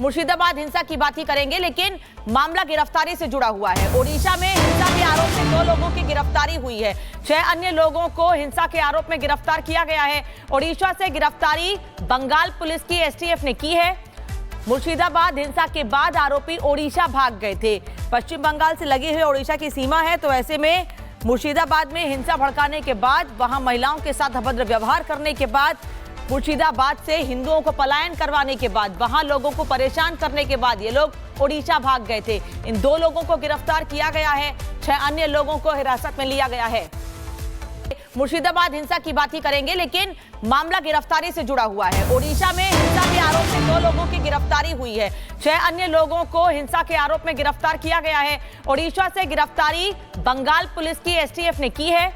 मुर्शिदाबाद हिंसा की बात ही करेंगे, लेकिन मामला गिरफ्तारी से जुड़ा हुआ है। ओडिशा में हिंसा के आरोप में 2 लोगों की गिरफ्तारी हुई है। 6 अन्य लोगों को हिंसा के आरोप में गिरफ्तार किया गया है। ओडिशा से गिरफ्तारी बंगाल पुलिस की एसटीएफ ने की है। मुर्शिदाबाद हिंसा के बाद आरोपी ओडिशा भाग गए थे। पश्चिम बंगाल से लगी हुई ओडिशा की सीमा है, तो ऐसे में मुर्शिदाबाद में हिंसा भड़काने के बाद, वहां महिलाओं के साथ अभद्र व्यवहार करने के बाद, मुर्शिदाबाद से हिंदुओं को पलायन करवाने के बाद, वहां लोगों को परेशान करने के बाद ये लोग ओडिशा भाग गए थे। इन 2 लोगों को गिरफ्तार किया गया है। 6 अन्य लोगों को हिरासत में लिया गया है। मुर्शिदाबाद हिंसा की बात ही करेंगे, लेकिन मामला गिरफ्तारी से जुड़ा हुआ है। ओडिशा में हिंसा के आरोप में 2 लोगों की गिरफ्तारी हुई है। 6 अन्य लोगों को हिंसा के आरोप में गिरफ्तार किया गया है। ओडिशा से गिरफ्तारी बंगाल पुलिस की एसटीएफ ने की है।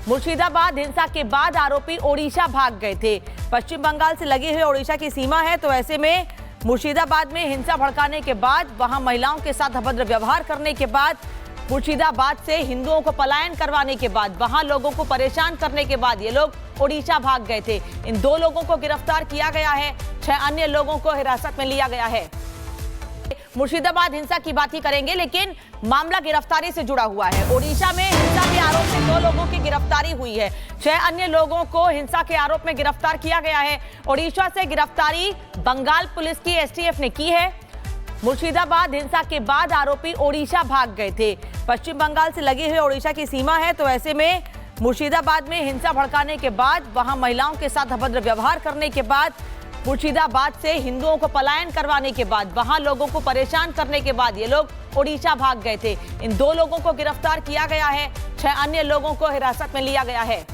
मुर्शिदाबाद हिंसा के बाद आरोपी ओडिशा भाग गए थे। पश्चिम बंगाल से लगी हुई ओडिशा की सीमा है, तो ऐसे में मुर्शिदाबाद में हिंसा भड़काने के बाद, वहां महिलाओं के साथ अभद्र व्यवहार करने के बाद, मुर्शिदाबाद से हिंदुओं को पलायन करवाने के बाद, वहां लोगों को परेशान करने के बाद ये लोग ओडिशा भाग गए थे। इन 2 लोगों को गिरफ्तार किया गया है। 6 अन्य लोगों को हिरासत में लिया गया है। मुर्शिदाबाद हिंसा की बात ही करेंगे, लेकिन मामला गिरफ्तारी से जुड़ा हुआ है। ओडिशा में हिंसा के आरोप में 2 लोगों की गिरफ्तारी हुई है। 6 अन्य लोगों को हिंसा के आरोप में गिरफ्तार किया गया है। ओडिशा से गिरफ्तारी बंगाल पुलिस की एसटीएफ ने की है। मुर्शिदाबाद हिंसा के बाद आरोपी ओडिशा भाग गए थे। पश्चिम बंगाल से लगी हुई ओडिशा की सीमा है, तो ऐसे में मुर्शिदाबाद में हिंसा भड़काने के बाद, वहां महिलाओं के साथ अभद्र व्यवहार करने के बाद, मुर्शिदाबाद से हिंदुओं को पलायन करवाने के बाद, वहां लोगों को परेशान करने के बाद ये लोग ओडिशा भाग गए थे। इन 2 लोगों को गिरफ्तार किया गया है। 6 अन्य लोगों को हिरासत में लिया गया है।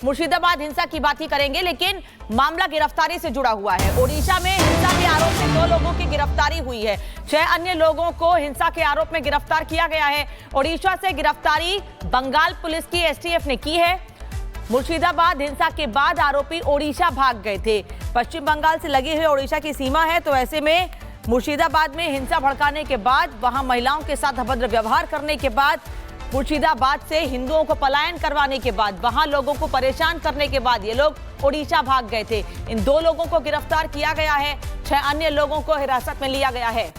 मुर्शिदाबाद हिंसा की बात ही करेंगे, लेकिन मामला गिरफ्तारी से जुड़ा हुआ है। ओडिशा में हिंसा के आरोप में 2 लोगों की गिरफ्तारी हुई है। 6 अन्य लोगों को हिंसा के आरोप में गिरफ्तार किया गया है। ओडिशा से गिरफ्तारी बंगाल पुलिस की एसटीएफ ने की है। मुर्शिदाबाद हिंसा के बाद आरोपी ओडिशा भाग गए थे। पश्चिम बंगाल से लगी हुई ओडिशा की सीमा है, तो ऐसे में मुर्शिदाबाद में हिंसा भड़काने के बाद, वहां महिलाओं के साथ अभद्र व्यवहार करने के बाद, मुर्शिदाबाद से हिंदुओं को पलायन करवाने के बाद, वहां लोगों को परेशान करने के बाद ये लोग ओडिशा भाग गए थे। इन 2 लोगों को गिरफ्तार किया गया है। 6 अन्य लोगों को हिरासत में लिया गया है।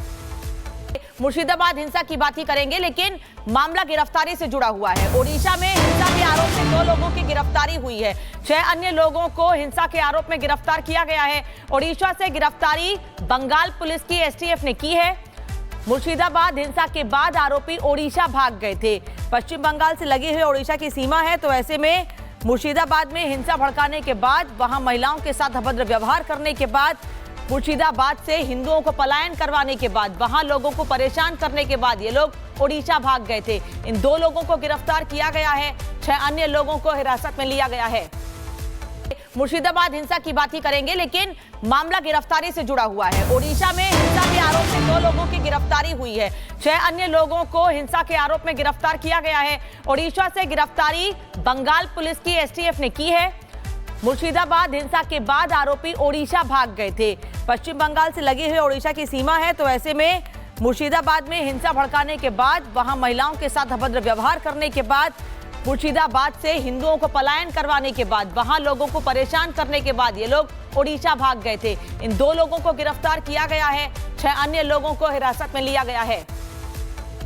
मुर्शिदाबाद हिंसा की बात ही करेंगे, लेकिन मामला गिरफ्तारी से जुड़ा हुआ है। ओडिशा में हिंसा के आरोप में 2 लोगों की गिरफ्तारी हुई है। 6 अन्य लोगों को हिंसा के आरोप में गिरफ्तार किया गया है। ओडिशा से गिरफ्तारी बंगाल पुलिस की एसटीएफ ने की है। मुर्शिदाबाद हिंसा के बाद आरोपी ओडिशा भाग गए थे। पश्चिम बंगाल से लगी हुई ओडिशा की सीमा है, तो ऐसे में मुर्शिदाबाद में हिंसा भड़काने के बाद, वहां महिलाओं के साथ अभद्र व्यवहार करने के बाद, मुर्शिदाबाद से हिंदुओं को पलायन करवाने के बाद, वहां लोगों को परेशान करने के बाद ये लोग ओडिशा भाग गए थे। इन 2 लोगों को गिरफ्तार किया गया है। 6 अन्य लोगों को हिरासत में लिया गया है। मुर्शिदाबाद हिंसा की बात ही करेंगे, लेकिन मामला गिरफ्तारी से जुड़ा हुआ है। ओडिशा में हिंसा के आरोप में 2 लोगों की गिरफ्तारी हुई है। 6 अन्य लोगों को हिंसा के आरोप में गिरफ्तार किया गया है। ओडिशा से गिरफ्तारी बंगाल पुलिस की एसटीएफ ने की है। मुर्शिदाबाद हिंसा के बाद आरोपी ओडिशा भाग गए थे। पश्चिम बंगाल से लगी हुई ओडिशा की सीमा है, तो ऐसे में मुर्शिदाबाद में हिंसा भड़काने के बाद, वहां महिलाओं के साथ अभद्र व्यवहार करने के बाद, मुर्शिदाबाद से हिंदुओं को पलायन करवाने के बाद, वहां लोगों को परेशान करने के बाद ये लोग ओडिशा भाग गए थे। इन 2 लोगों को गिरफ्तार किया गया है। 6 अन्य लोगों को हिरासत में लिया गया है।